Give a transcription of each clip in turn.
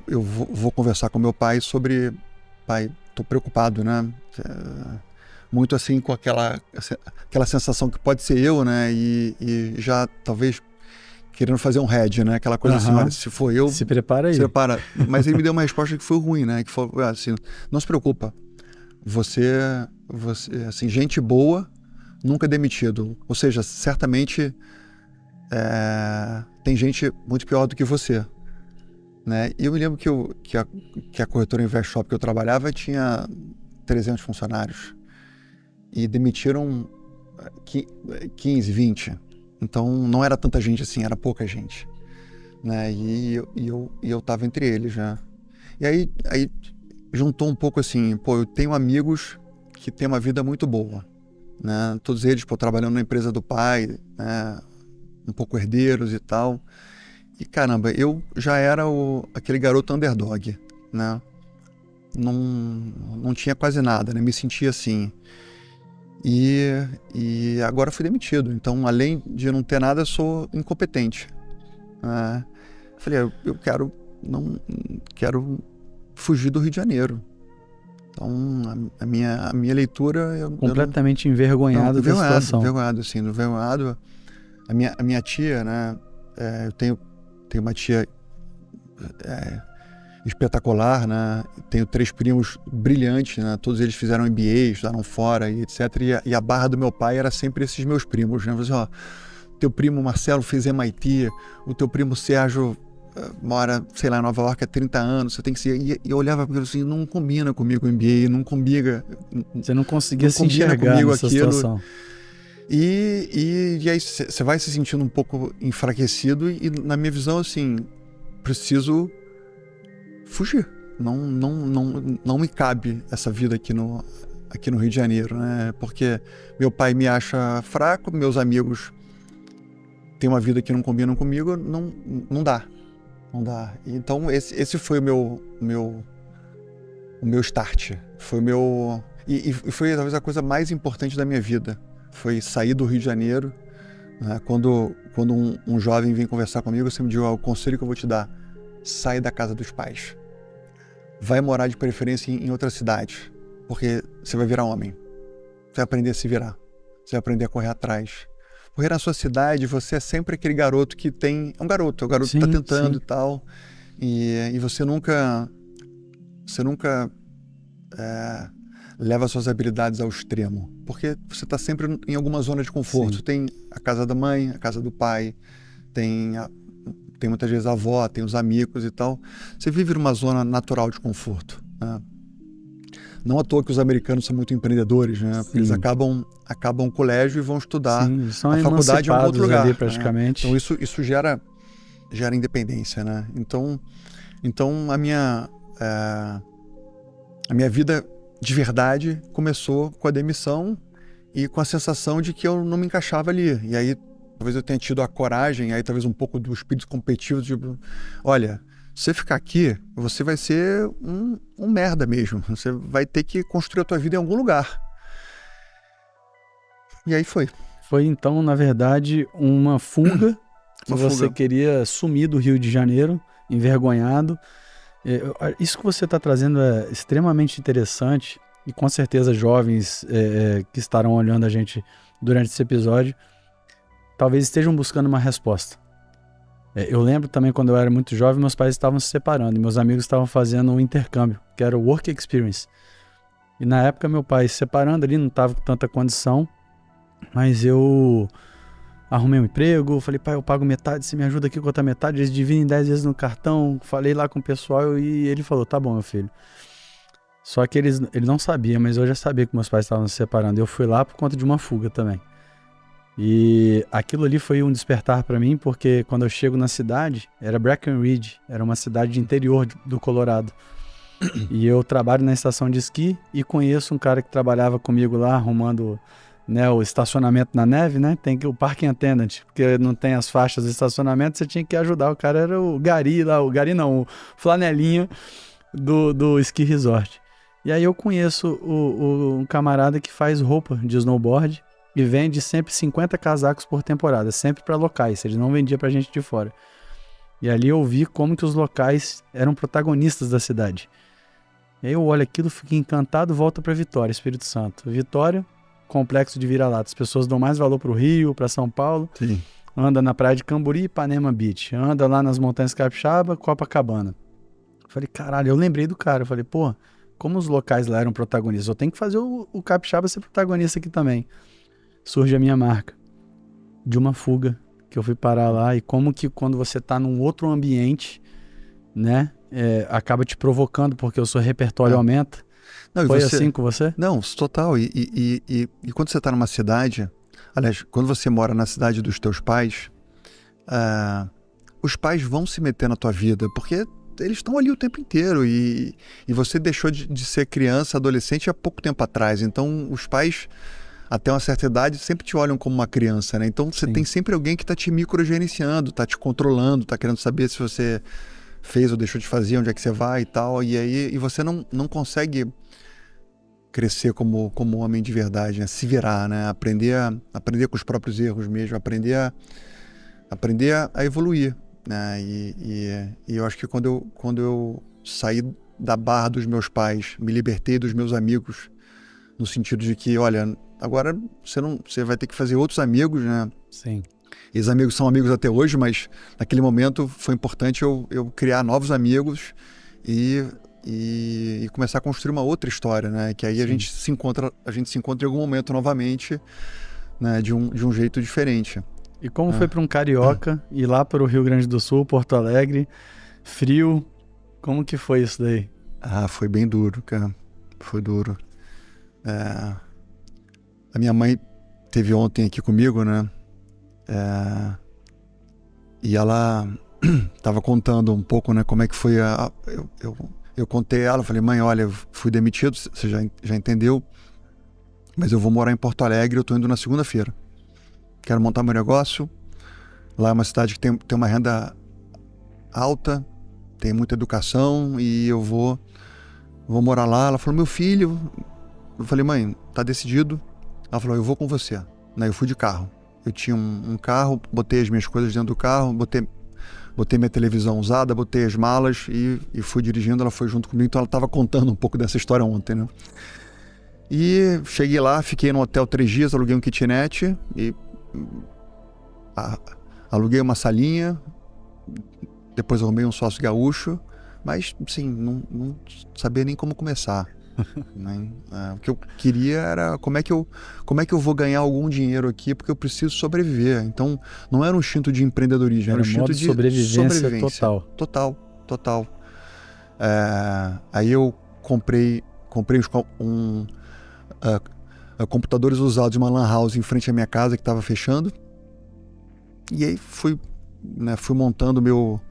eu vou conversar com meu pai sobre... Pai, tô preocupado, né? Muito assim com aquela sensação que pode ser eu, né? E já talvez querendo fazer um head, né? Aquela coisa assim, olha, se for eu... Se prepara aí. Se prepara. Mas ele me deu uma resposta que foi ruim, né? Que foi assim, não se preocupa. Você, assim, gente boa nunca é demitido. Ou seja, certamente tem gente muito pior do que você. Né? E eu me lembro que a corretora Investshop que eu trabalhava tinha 300 funcionários. E demitiram 15, 20. Então não era tanta gente assim, era pouca gente. Né? E eu tava entre eles já. E aí juntou um pouco assim, pô, eu tenho amigos que têm uma vida muito boa. Né? Todos eles, pô, trabalhando na empresa do pai, né? Um pouco herdeiros e tal. E caramba, eu já era aquele garoto underdog, né? Não tinha quase nada, né? Me sentia assim. E agora fui demitido. Então, além de não ter nada, eu sou incompetente. Falei, eu quero fugir do Rio de Janeiro. Então, a minha leitura... Completamente envergonhado da situação. Envergonhado, assim, envergonhado. A minha tia, né? Eu tenho uma tia espetacular, né? Tenho 3 primos brilhantes, né? Todos eles fizeram MBA, estudaram fora e etc. E a barra do meu pai era sempre esses meus primos, né? Assim, ó, teu primo Marcelo fez MIT, o teu primo Sérgio mora, sei lá, em Nova York há 30 anos, você tem que ser... E eu olhava para aquilo assim, não combina comigo o MBA, não combina... Você não conseguia se enxergar nessa situação. E aí você vai se sentindo um pouco enfraquecido e na minha visão, assim, preciso fugir. Não me cabe essa vida aqui no Rio de Janeiro, né? Porque meu pai me acha fraco, meus amigos têm uma vida que não combinam comigo, não dá. Não dá. Então esse foi o meu start. Foi o meu... E foi talvez a coisa mais importante da minha vida. Foi sair do Rio de Janeiro. Né? Quando um jovem vem conversar comigo, eu sempre digo, o conselho que eu vou te dar, sai da casa dos pais. Vai morar de preferência em outra cidade, porque você vai virar homem. Você vai aprender a se virar. Você vai aprender a correr atrás. Porque na sua cidade, você é sempre aquele garoto que tem... É um garoto que está tentando e tal. E você nunca leva suas habilidades ao extremo, porque você está sempre em alguma zona de conforto. Sim. Tem a casa da mãe, a casa do pai, tem muitas vezes a avó, tem os amigos e tal. Você vive numa zona natural de conforto. Né? Não à toa que os americanos são muito empreendedores, né? Porque eles acabam o colégio e vão estudar. Sim, são a faculdade em um outro lugar. Ali, praticamente. Né? Então isso gera independência, né? Então a minha vida de verdade começou com a demissão e com a sensação de que eu não me encaixava ali. E aí talvez eu tenha tido a coragem, aí talvez um pouco do espírito competitivo, tipo, olha, se você ficar aqui, você vai ser um merda mesmo. Você vai ter que construir a tua vida em algum lugar. E aí foi. Foi então, na verdade, uma fuga que você queria sumir do Rio de Janeiro, envergonhado. Isso que você está trazendo é extremamente interessante e com certeza jovens que estarão olhando a gente durante esse episódio talvez estejam buscando uma resposta. Eu lembro também quando eu era muito jovem, meus pais estavam se separando e meus amigos estavam fazendo um intercâmbio, que era o Work Experience. E na época meu pai se separando ali, não estava com tanta condição, mas eu arrumei um emprego, falei, pai, eu pago metade, você me ajuda aqui com outra metade, eles dividem 10 vezes no cartão, falei lá com o pessoal e ele falou, tá bom, meu filho. Só que ele não sabia, mas eu já sabia que meus pais estavam se separando. Eu fui lá por conta de uma fuga também. E aquilo ali foi um despertar para mim, porque quando eu chego na cidade, era Breckenridge, era uma cidade de interior do Colorado. E eu trabalho na estação de esqui e conheço um cara que trabalhava comigo lá, arrumando... né, o estacionamento na neve, né? Tem o parking attendant, porque não tem as faixas de estacionamento, você tinha que ajudar. O cara era o Gari lá, o flanelinho do ski resort. E aí eu conheço um camarada que faz roupa de snowboard e vende sempre 50 casacos por temporada, sempre para locais, ele não vendia pra gente de fora. E ali eu vi como que os locais eram protagonistas da cidade. E aí eu olho aquilo, fico encantado, volto para Vitória, Espírito Santo. Vitória, complexo de vira-lata. As pessoas dão mais valor para o Rio, para São Paulo. Sim. Anda na praia de Cambori, Ipanema Beach. Anda lá nas montanhas Capixaba, Copacabana. Eu falei, caralho, eu lembrei do cara. Eu falei, pô, como os locais lá eram protagonistas, eu tenho que fazer o Capixaba ser protagonista aqui também. Surge a minha marca de uma fuga que eu fui parar lá, e como que quando você tá num outro ambiente, né, acaba te provocando, porque o seu repertório aumenta. Não, foi assim com você? Não, total. E quando você tá numa cidade, aliás, quando você mora na cidade dos teus pais, os pais vão se meter na tua vida, porque eles estão ali o tempo inteiro, e você deixou de ser criança, adolescente há pouco tempo atrás. Então os pais, até uma certa idade, sempre te olham como uma criança, né? Então você tem sempre alguém que está te microgerenciando, está te controlando, está querendo saber se você fez ou deixou de fazer, onde é que você vai e tal. E você não consegue crescer como homem de verdade, né? Se virar, né? Aprender com os próprios erros mesmo, aprender a evoluir, né? E eu acho que quando eu saí da barra dos meus pais, me libertei dos meus amigos, no sentido de que, olha, agora você vai ter que fazer outros amigos, né? Sim. E os amigos são amigos até hoje, mas naquele momento foi importante eu criar novos amigos e começar a construir uma outra história, né? Que aí a gente se encontra em algum momento novamente, né? De um jeito diferente. E como foi para um carioca ir lá para o Rio Grande do Sul, Porto Alegre, frio, como que foi isso daí? Foi bem duro, cara. Foi duro. A minha mãe esteve ontem aqui comigo, né? E ela estava contando um pouco, né? Como é que foi eu contei a ela, falei, mãe, olha, eu fui demitido, você já entendeu, mas eu vou morar em Porto Alegre, eu tô indo na segunda-feira. Quero montar meu negócio. Lá é uma cidade que tem uma renda alta, tem muita educação, e eu vou morar lá. Ela falou, meu filho... Eu falei, mãe, tá decidido? Ela falou, eu vou com você. Eu fui de carro. Eu tinha um carro, botei as minhas coisas dentro do carro, botei minha televisão usada, botei as malas e fui dirigindo. Ela foi junto comigo, então ela estava contando um pouco dessa história ontem, né? E cheguei lá, fiquei no hotel 3 dias, aluguei um kitnet e aluguei uma salinha, depois arrumei um sócio gaúcho, mas, sim, não sabia nem como começar. Né? O que eu queria era como é que eu vou ganhar algum dinheiro aqui, porque eu preciso sobreviver. Então não era um instinto de empreendedorismo, era um instinto de sobrevivência. Total. Aí eu comprei computadores usados de uma lan house em frente à minha casa que estava fechando, e aí fui montando meu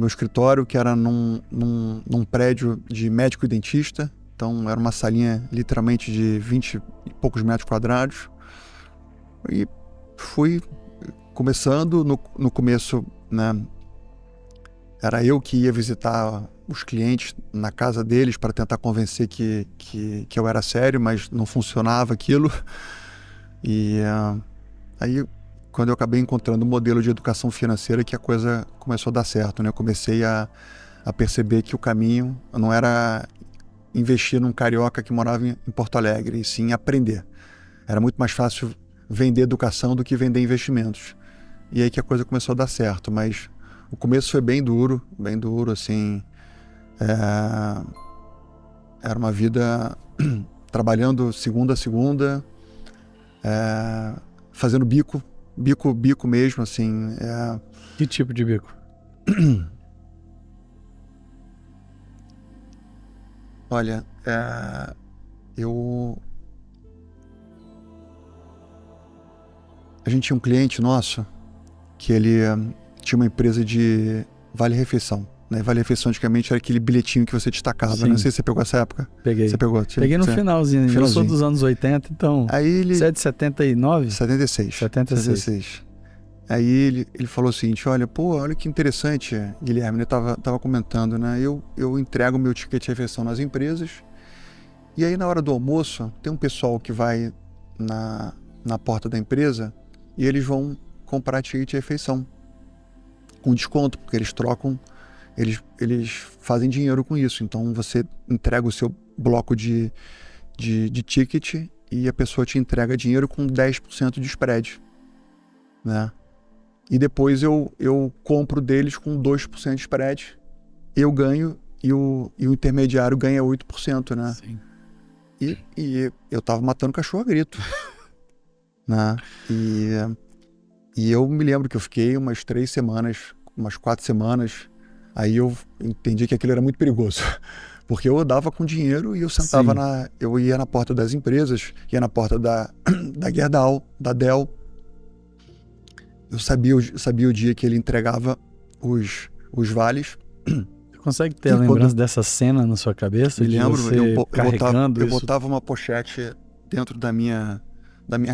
escritório, que era num prédio de médico e dentista. Então era uma salinha literalmente de 20 e poucos metros quadrados. E fui começando. No começo, né, era eu que ia visitar os clientes na casa deles para tentar convencer que eu era sério, mas não funcionava aquilo. E aí, quando eu acabei encontrando um modelo de educação financeira, que a coisa começou a dar certo, né? Eu comecei a perceber que o caminho não era investir num carioca que morava em Porto Alegre, e sim aprender. Era muito mais fácil vender educação do que vender investimentos. E aí que a coisa começou a dar certo, mas o começo foi bem duro, assim. Era uma vida trabalhando segunda a segunda, fazendo bico mesmo, assim. Que tipo de bico? Olha, a gente tinha um cliente nosso que ele tinha uma empresa de vale-refeição. Né? Vale-refeição antigamente era aquele bilhetinho que você destacava. Sim. Não sei se você pegou essa época. Peguei. Você pegou? Peguei no finalzinho. Eu sou dos anos 80, então... Aí você é de 79? 76. Aí ele falou o seguinte, olha que interessante, Guilherme, eu tava comentando, né? Eu entrego meu ticket de refeição nas empresas, e aí na hora do almoço tem um pessoal que vai na porta da empresa e eles vão comprar ticket de refeição com desconto, porque eles trocam, eles fazem dinheiro com isso. Então você entrega o seu bloco de ticket e a pessoa te entrega dinheiro com 10% de spread, né? E depois eu compro deles com 2% de spread, eu ganho e o intermediário ganha 8%, né? Sim. E eu tava matando cachorro a grito, né? E eu me lembro que eu fiquei umas 3 semanas, umas 4 semanas, aí eu entendi que aquilo era muito perigoso, porque eu andava com dinheiro e eu sentava eu ia na porta das empresas, ia na porta da Gerdau, da Dell. Eu sabia o dia que ele entregava os vales. Você consegue ter a lembrança dessa cena na sua cabeça? Me lembro, eu botava uma pochete dentro da minha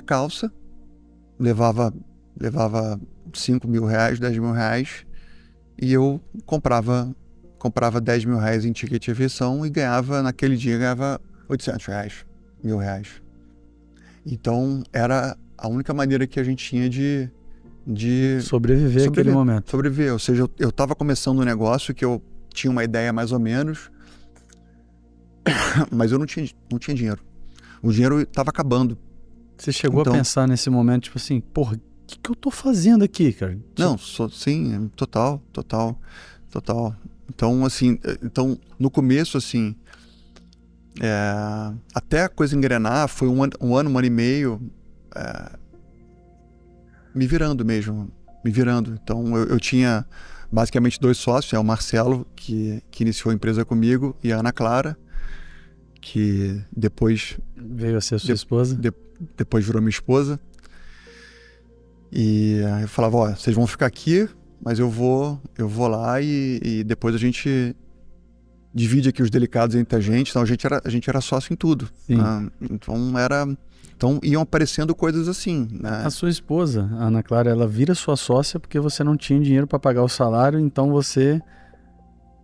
calça, levava 5 mil reais, 10 mil reais, e eu comprava 10 mil reais em ticket de refeição e naquele dia ganhava 800 reais, R$1.000. Então era a única maneira que a gente tinha de sobreviver aquele momento. Sobreviver, ou seja, eu estava começando um negócio que eu tinha uma ideia mais ou menos, mas eu não tinha dinheiro. O dinheiro estava acabando. Você chegou a pensar nesse momento, tipo assim, porra, o que eu tô fazendo aqui, cara? Não, sim, total. Então, assim, no começo, assim, até a coisa engrenar, foi um ano e meio, me virando. Então, eu tinha basicamente 2 sócios, o Marcelo, que iniciou a empresa comigo, e a Ana Clara, que depois veio a ser sua esposa. Depois virou minha esposa. E aí eu falava, ó, vocês vão ficar aqui, mas eu vou lá e depois a gente divide aqui os delicados entre a gente. Então a gente era sócio em tudo. Né? Então iam aparecendo coisas assim, né? A sua esposa, a Ana Clara, ela vira sua sócia porque você não tinha dinheiro para pagar o salário, então você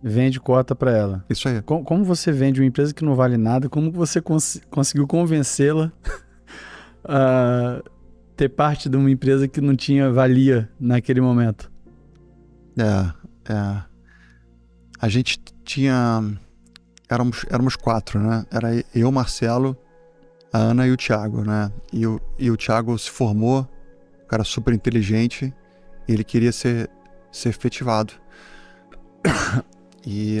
vende cota para ela. Isso aí. Como você vende uma empresa que não vale nada? Como você conseguiu convencê-la a ter parte de uma empresa que não tinha valia naquele momento? A gente tinha... Éramos 4, né? Era eu, Marcelo, a Ana e o Thiago, né? E o Thiago se formou, um cara super inteligente, e ele queria ser efetivado. E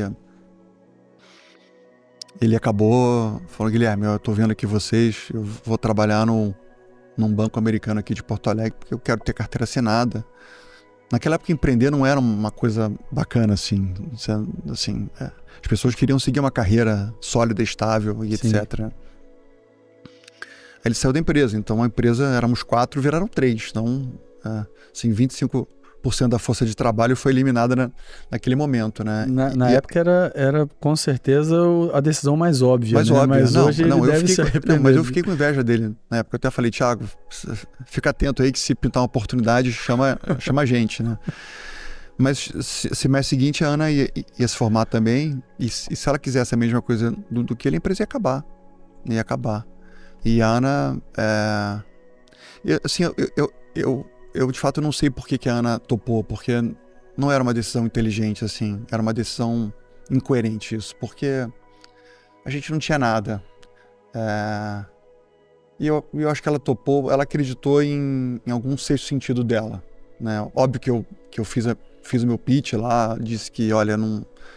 ele acabou falando, Guilherme, eu tô vendo aqui vocês, eu vou trabalhar num banco americano aqui de Porto Alegre, porque eu quero ter carteira assinada. Naquela época, empreender não era uma coisa bacana, assim. As pessoas queriam seguir uma carreira sólida, estável e etc. Aí ele saiu da empresa, então a empresa, éramos 4, viraram 3. Então, assim, 25% da força de trabalho foi eliminada naquele momento, né? Na época era com certeza a decisão mais óbvia, mais né? óbvia. Mas hoje ele deve se arrepender. Mas eu fiquei com inveja dele. Na época eu até falei, Thiago, fica atento aí que se pintar uma oportunidade, chama a gente, né? Mas semestre seguinte a Ana ia se formar também, e se ela quisesse a mesma coisa do que ele, a empresa ia acabar. E a Ana, assim, eu de fato não sei por que a Ana topou, porque não era uma decisão inteligente, assim, era uma decisão incoerente isso, porque a gente não tinha nada. E eu acho que ela topou, ela acreditou em algum sexto sentido dela, né? Óbvio que eu fiz o meu pitch lá, disse que, olha,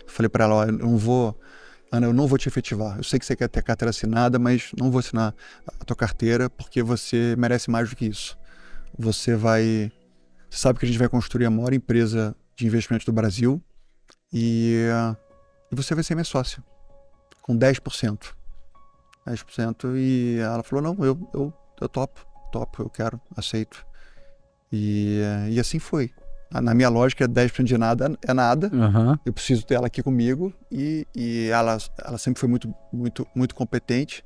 falei para ela, olha, Ana, eu não vou te efetivar. Eu sei que você quer ter carteira assinada, mas não vou assinar a tua carteira porque você merece mais do que isso. Você sabe que a gente vai construir a maior empresa de investimento do Brasil e você vai ser minha sócia, com 10%. E ela falou, não, eu topo, eu quero, aceito. E assim foi. Na minha lógica, 10% de nada é nada. Uhum. Eu preciso ter ela aqui comigo e ela sempre foi muito, muito, muito competente.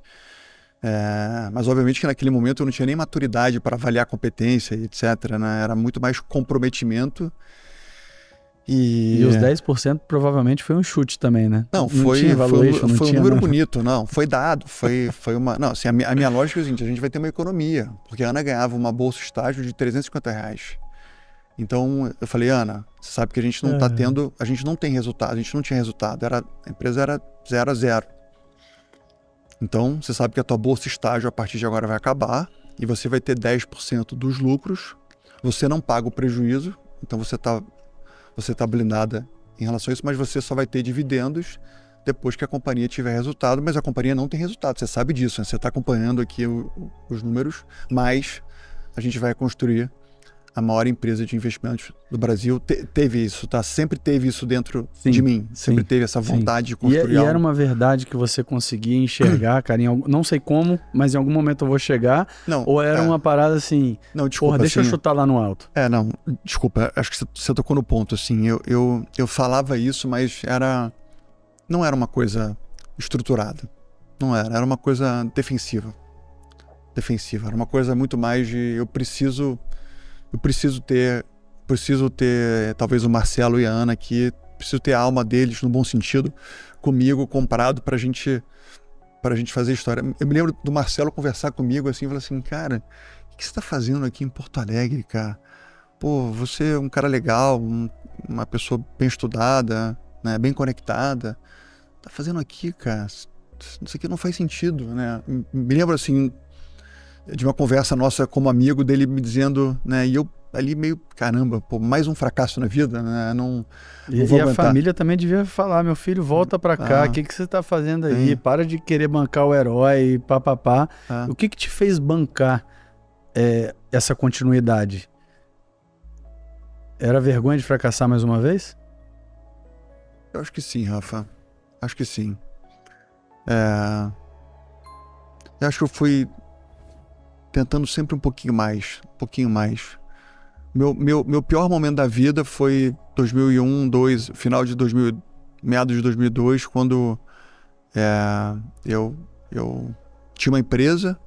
Mas obviamente que naquele momento eu não tinha nem maturidade para avaliar a competência e etc, né? Era muito mais comprometimento. E os 10% provavelmente foi um chute também, né? Não, foi um número bonito, não, foi dado, foi uma... Não, assim, a minha lógica é o seguinte, a gente vai ter uma economia, porque a Ana ganhava uma bolsa estágio de R$350. Então eu falei, Ana, você sabe que a gente não tá tendo, a gente não tem resultado, a gente não tinha resultado, a empresa era 0 a 0. Então você sabe que a tua bolsa estágio a partir de agora vai acabar e você vai ter 10% dos lucros, você não paga o prejuízo, então você tá blindada em relação a isso, mas você só vai ter dividendos depois que a companhia tiver resultado, mas a companhia não tem resultado, você sabe disso, né? Você está acompanhando aqui os números, mas a gente vai construir a maior empresa de investimentos do Brasil. Teve isso, tá? Sempre teve isso dentro de mim, sempre teve essa vontade de construir algo. E era uma verdade que você conseguia enxergar, cara, não sei como, mas em algum momento eu vou chegar, ou era uma parada assim, não, desculpa, porra, deixa assim, eu chutar lá no alto. Não, desculpa, acho que você tocou no ponto, assim, eu falava isso, mas não era uma coisa estruturada, não era uma coisa defensiva, era uma coisa muito mais de eu preciso ter talvez o Marcelo e a Ana aqui, preciso ter a alma deles no bom sentido comigo, comprado pra gente fazer história. Eu me lembro do Marcelo conversar comigo assim, falar assim, cara, o que você tá fazendo aqui em Porto Alegre, cara? Pô, você é um cara legal, uma pessoa bem estudada, né, bem conectada, tá fazendo aqui, cara? Isso aqui não faz sentido, né? Me lembro assim de uma conversa nossa como amigo dele me dizendo, né, e eu ali meio, caramba, pô, mais um fracasso na vida, né, não vou aguentar. A família também devia falar, meu filho, volta pra cá, o que você tá fazendo aí? Para de querer bancar o herói, papapá. O que te fez bancar essa continuidade? Era vergonha de fracassar mais uma vez? Eu acho que sim, Rafa, acho que sim. Eu acho que eu fui tentando sempre um pouquinho mais. Meu pior momento da vida foi 2001, 2002, final de 2000, meados de 2002, quando eu tinha uma empresa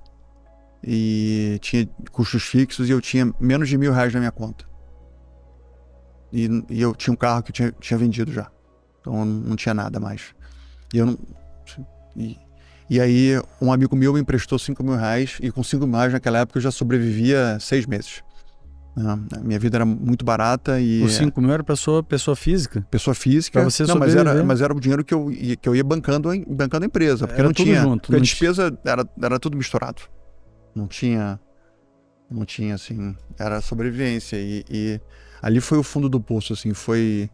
e tinha custos fixos e eu tinha menos de R$1.000 na minha conta. E eu tinha um carro que eu tinha vendido já. Então não tinha nada mais. E aí um amigo meu me emprestou R$5.000 e com R$5.000 naquela época eu já sobrevivia 6 meses. A minha vida era muito barata e... Os 5 mil era pessoa física? Pessoa física. Pra você sobreviver. Mas era o dinheiro que eu ia bancando a empresa. Porque era não tudo tinha... junto. Porque a despesa era tudo misturado. Não tinha assim... Era sobrevivência. E ali foi o fundo do poço, assim. Foi...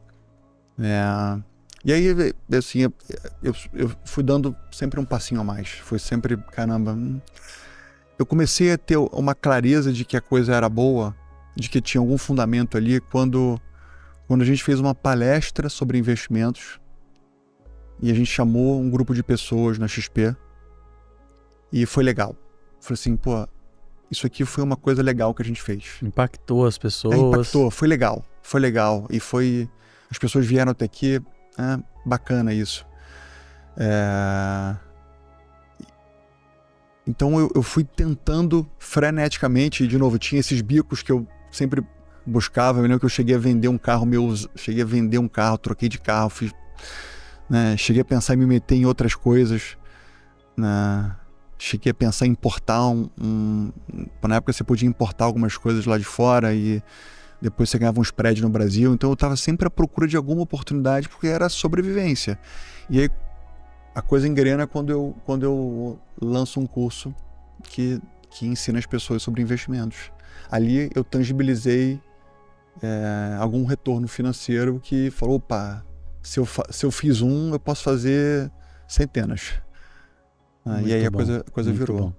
E aí, assim, eu fui dando sempre um passinho a mais. Foi sempre, caramba... Eu comecei a ter uma clareza de que a coisa era boa, de que tinha algum fundamento ali, quando a gente fez uma palestra sobre investimentos e a gente chamou um grupo de pessoas na XP e foi legal. Falei assim, pô, isso aqui foi uma coisa legal que a gente fez. Impactou as pessoas. Impactou, foi legal. E foi... As pessoas vieram até aqui, bacana isso. Então eu fui tentando freneticamente, e de novo, tinha esses bicos que eu sempre buscava. Eu lembro que eu cheguei a vender um carro troquei de carro, cheguei a pensar em me meter em outras coisas, cheguei a pensar em importar na época você podia importar algumas coisas lá de fora e depois você ganhava um spread no Brasil, então eu estava sempre à procura de alguma oportunidade porque era sobrevivência. E aí a coisa engrena quando eu lanço um curso que ensina as pessoas sobre investimentos. Ali eu tangibilizei algum retorno financeiro que falou, opa, se eu fiz eu posso fazer centenas. E aí a coisa virou. Bom.